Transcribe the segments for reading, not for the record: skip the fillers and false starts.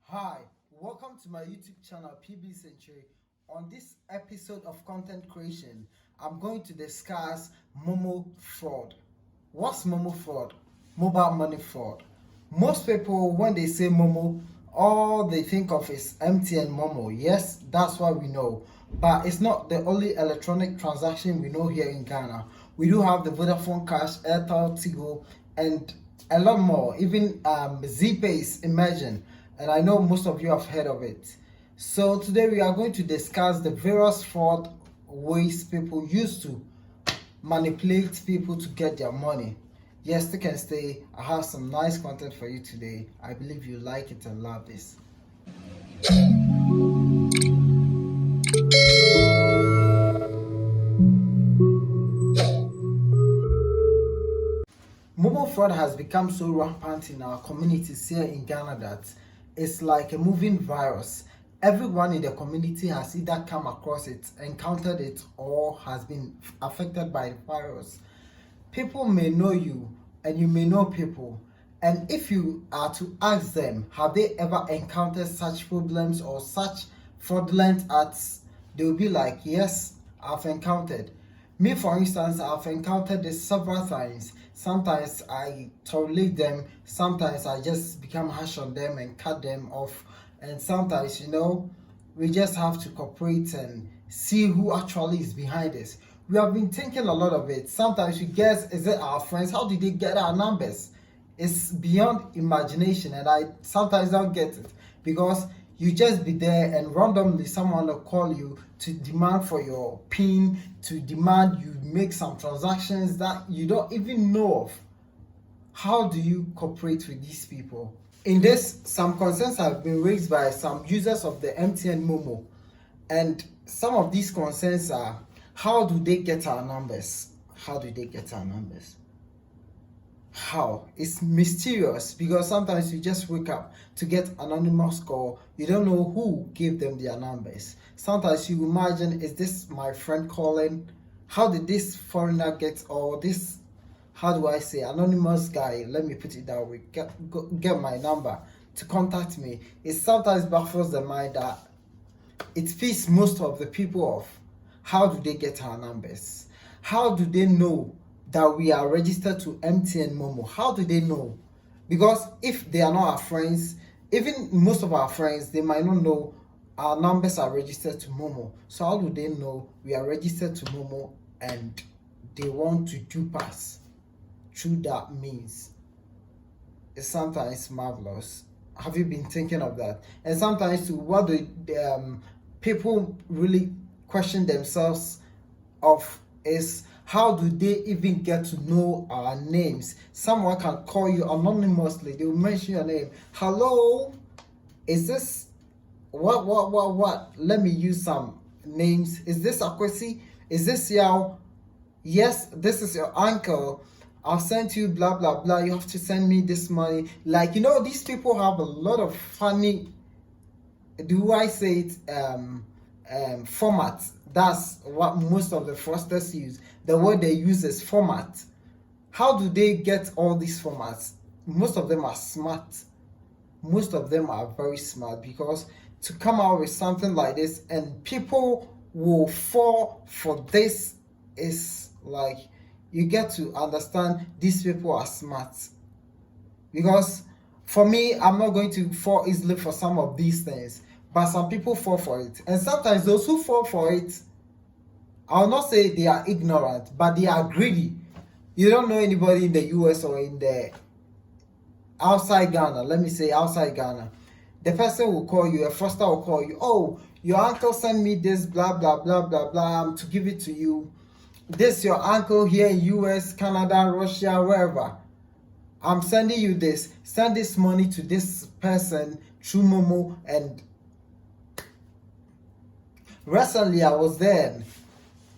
Hi, welcome to my YouTube channel PB Sencherey. On this episode of content creation, I'm going to discuss MoMo fraud. What's MoMo fraud? Mobile money fraud. Most people, when they say MoMo, all they think of is MTN MoMo. Yes, that's what we know. But it's not the only electronic transaction we know here in Ghana. We do have the Vodafone Cash, Airteltigo, and a lot more. Even ZPay is emerging, and I know most of you have heard of it. So today we are going to discuss the various fraud ways people use to manipulate people to get their money. Yes, stick and stay. I have some nice content for you today. I believe you like it and love this. Mobile fraud has become so rampant in our communities here in Ghana that it's like a moving virus. Everyone in the community has either come across it, encountered it, or has been affected by the virus. People may know you and you may know people. And if you are to ask them, have they ever encountered such problems or such fraudulent acts, they will be like, yes, I've encountered. Me, for instance, I've encountered this several times. Sometimes I tolerate them, sometimes I just become harsh on them and cut them off. And sometimes, we just have to cooperate and see who actually is behind this. We have been thinking a lot of it. Sometimes we guess, is it our friends? How did they get our numbers? It's beyond imagination, and I sometimes don't get it because you just be there and randomly someone will call you to demand for your PIN, to demand you make some transactions that you don't even know of. How do you cooperate with these people? In this, some concerns have been raised by some users of the MTN MoMo, and some of these concerns are, how do they get our numbers? How do they get our numbers? How? It's mysterious because sometimes you just wake up to get anonymous call. You don't know who gave them their numbers. Sometimes you imagine, is this my friend calling? How did this foreigner get, or this, how do I say, anonymous guy, let me put it that way, get my number to contact me? It sometimes baffles the mind that it pisses most of the people off. How do they get our numbers? How do they know that we are registered to MTN MoMo? How do they know? Because if they are not our friends, even most of our friends, they might not know our numbers are registered to MoMo. So how do they know we are registered to MoMo and they want to dupe us through that means? It's sometimes marvelous. Have you been thinking of that? And sometimes too, what do people really question themselves of is, how do they even get to know our names? Someone can call you anonymously. They will mention your name. Hello, is this what? Let me use some names. Is this Akwesi? Is this Yao? Yes, this is your uncle. I've sent you blah blah blah. You have to send me this money. Like, these people have a lot of funny, do I say it, format. That's what most of the fraudsters use. The word they use is format. How do they get all these formats? Most of them are smart. Most of them are very smart, because to come out with something like this and people will fall for this is like, you get to understand these people are smart. Because for me, I'm not going to fall easily for some of these things, but some people fall for it. And sometimes those who fall for it, I'll not say they are ignorant, but they are greedy. You don't know anybody in the US or in the outside Ghana. Let me say outside Ghana. The person will call you, a fraudster will call you. Oh, your uncle sent me this, blah, blah, blah, blah, blah, to give it to you. This your uncle here in US, Canada, Russia, wherever. I'm sending you this. Send this money to this person through MoMo. And recently I was there, and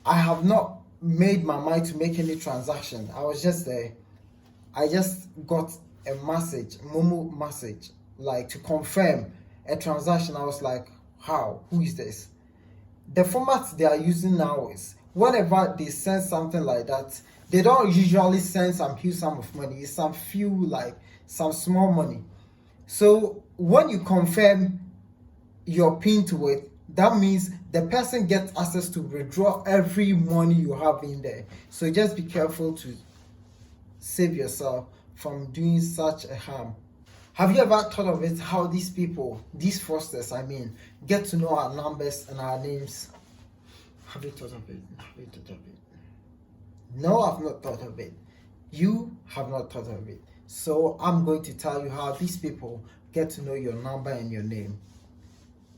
I have not made my mind to make any transaction. I was just there. I just got a message, MoMo message, like to confirm a transaction. I was like, how? Who is this? The format they are using now is, whenever they send something like that, they don't usually send some huge sum of money. It's some few, like some small money. So when you confirm your PIN to it, that means the person gets access to withdraw every money you have in there. So just be careful to save yourself from doing such a harm. Have you ever thought of it how these people, these fraudsters, get to know our numbers and our names? Have you thought of it? Have you thought of it? No, I've not thought of it. You have not thought of it. So I'm going to tell you how these people get to know your number and your name.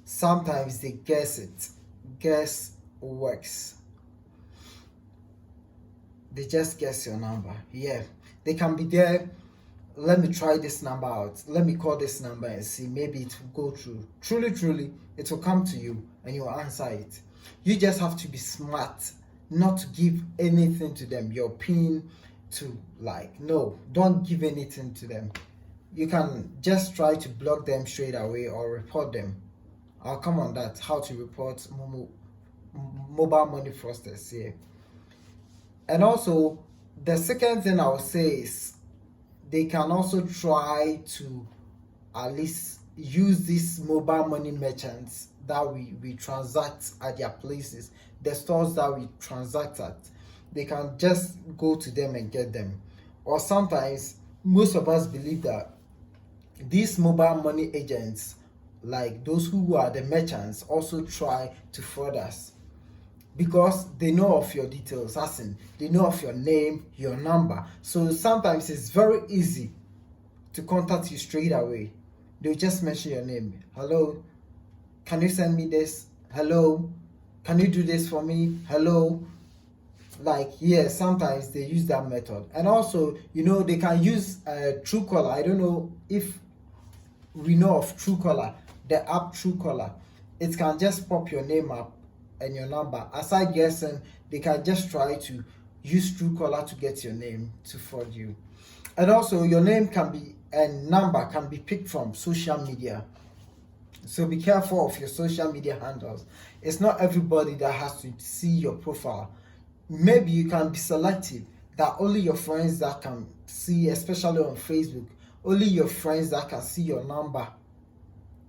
Sometimes they guess it. Guess works. They just guess your number. Yeah. They can be there. Let me try this number out. Let me call this number and see. Maybe it will go through. Truly, it will come to you and you'll answer it. You just have to be smart not to give anything to them. Your PIN to no, don't give anything to them. You can just try to block them straight away or report them. I'll come on that, how to report mobile money fraudsters here. And also, the second thing I would say is they can also try to at least use these mobile money merchants that we transact at their places, the stores that we transact at. They can just go to them and get them. Or sometimes, most of us believe that these mobile money agents, like those who are the merchants, also try to fraud us because they know of your details, as in they know of your name, your number. So sometimes it's very easy to contact you straight away. They'll just mention your name. Hello, can you send me this? Hello, can you do this for me? Hello. Sometimes they use that method. And also, they can use Truecaller. I don't know if we know of Truecaller, the app Truecaller. It can just pop your name up and your number. Aside guessing, they can just try to use Truecaller to get your name to fraud you. And also, your name and number can be picked from social media. So be careful of your social media handles. It's not everybody that has to see your profile. Maybe you can be selective that only your friends that can see, especially on Facebook, only your friends that can see your number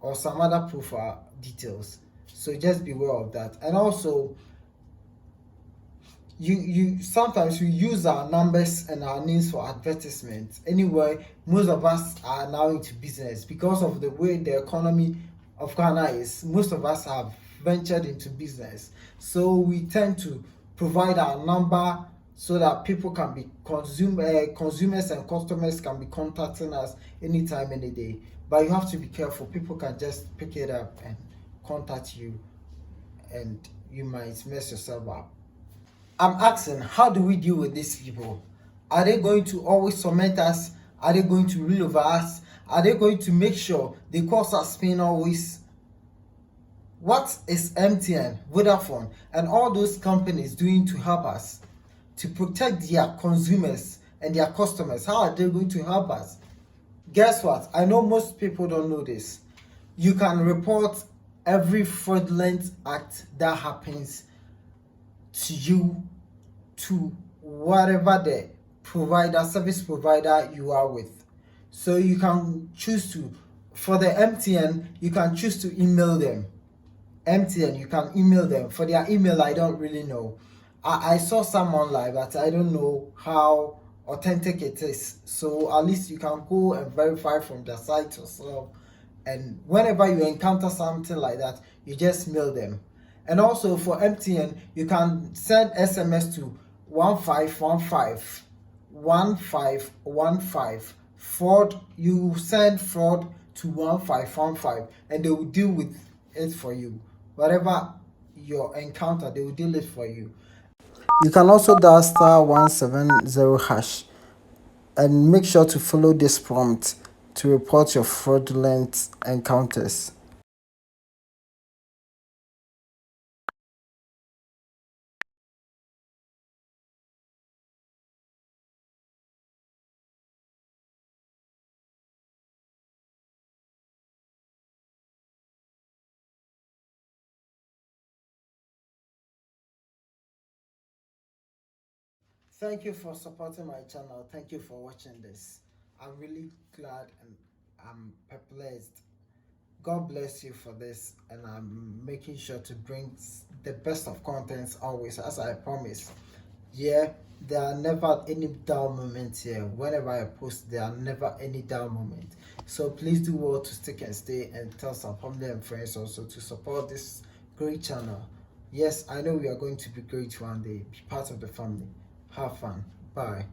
or some other profile details. So just beware of that. And also, you sometimes we use our numbers and our names for advertisements. Anyway, most of us are now into business because of the way the economy of Ghana is. Most of us have ventured into business, so we tend to provide our number so that people can be consumers and customers can be contacting us anytime, any day. But you have to be careful. People can just pick it up and contact you, and you might mess yourself up. I'm asking, how do we deal with these people? Are they going to always torment us? Are they going to rule over us? Are they going to make sure they cause us pain always? What is MTN, Vodafone, and all those companies doing to help us to protect their consumers and their customers? How are they going to help us? Guess what? I know most people don't know this. You can report every fraudulent act that happens to you to whatever the service provider you are with. So you can choose to, for the MTN, you can choose to email them. MTN, you can email them. For their email, I don't really know. I saw some online, but I don't know how authentic it is. So at least you can go and verify from their site yourself. And whenever you encounter something like that, you just mail them. And also for MTN, you can send SMS to 1515 fraud. You send fraud to 1515 and they will deal with it for you. Whatever your encounter, they will deal it for you. You can also dial *170# and make sure to follow this prompt to report your fraudulent encounters. Thank you for supporting my channel. Thank you for watching this. I'm really glad and I'm perplexed. God bless you for this, and I'm making sure to bring the best of contents always, as I promise. Yeah, there are never any dull moments here. Whenever I post, there are never any dull moments. So please do well to stick and stay, and tell some family and friends also to support this great channel. Yes, I know we are going to be great one day. Be part of the family. Have fun. Bye.